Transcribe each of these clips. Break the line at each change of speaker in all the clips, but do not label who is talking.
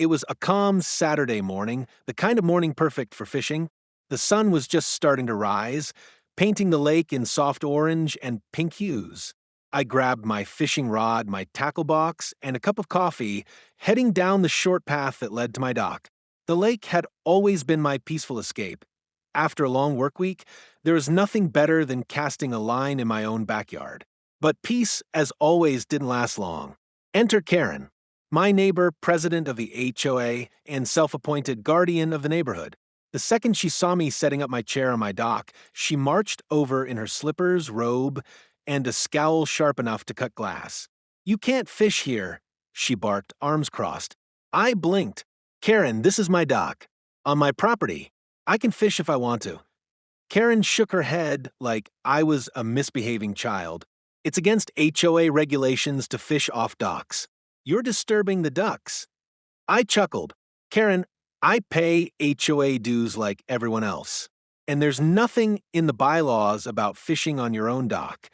It was a calm Saturday morning, the kind of morning perfect for fishing. The sun was just starting to rise, painting the lake in soft orange and pink hues. I grabbed my fishing rod, my tackle box, and a cup of coffee, heading down the short path that led to my dock. The lake had always been my peaceful escape. After a long work week, there is nothing better than casting a line in my own backyard. But peace, as always, didn't last long. Enter Karen, my neighbor, president of the HOA, and self-appointed guardian of the neighborhood. The second she saw me setting up my chair on my dock, she marched over in her slippers, robe, and a scowl sharp enough to cut glass. "You can't fish here," she barked, arms crossed. I blinked. "Karen, this is my dock. On my property. I can fish if I want to." Karen shook her head like I was a misbehaving child. "It's against HOA regulations to fish off docks. You're disturbing the ducks." I chuckled. "Karen, I pay HOA dues like everyone else. And there's nothing in the bylaws about fishing on your own dock."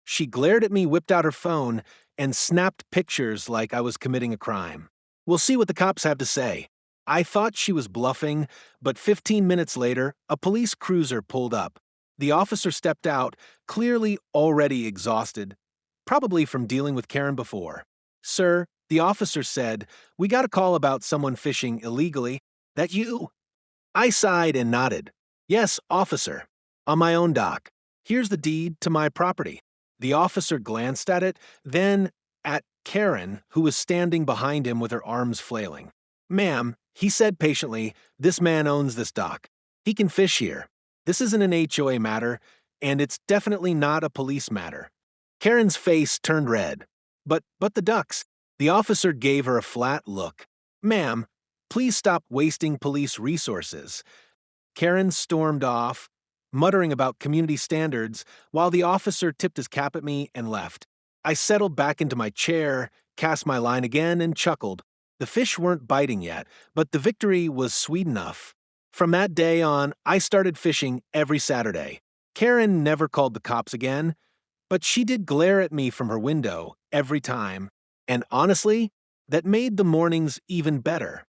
She glared at me, whipped out her phone, and snapped pictures like I was committing a crime. "We'll see what the cops have to say." I thought she was bluffing, but 15 minutes later, a police cruiser pulled up. The officer stepped out, clearly already exhausted, probably from dealing with Karen before. "Sir," the officer said, "we got a call about someone fishing illegally. That you?" I sighed and nodded. "Yes, officer. On my own dock. Here's the deed to my property." The officer glanced at it, then at Karen, who was standing behind him with her arms flailing. "Ma'am," he said patiently, "this man owns this dock. He can fish here. This isn't an HOA matter, and it's definitely not a police matter." Karen's face turned red. But the ducks." The officer gave her a flat look. "Ma'am, please stop wasting police resources." Karen stormed off, muttering about community standards, while the officer tipped his cap at me and left. I settled back into my chair, cast my line again, and chuckled. The fish weren't biting yet, but the victory was sweet enough. From that day on, I started fishing every Saturday. Karen never called the cops again, but she did glare at me from her window every time. And honestly, that made the mornings even better.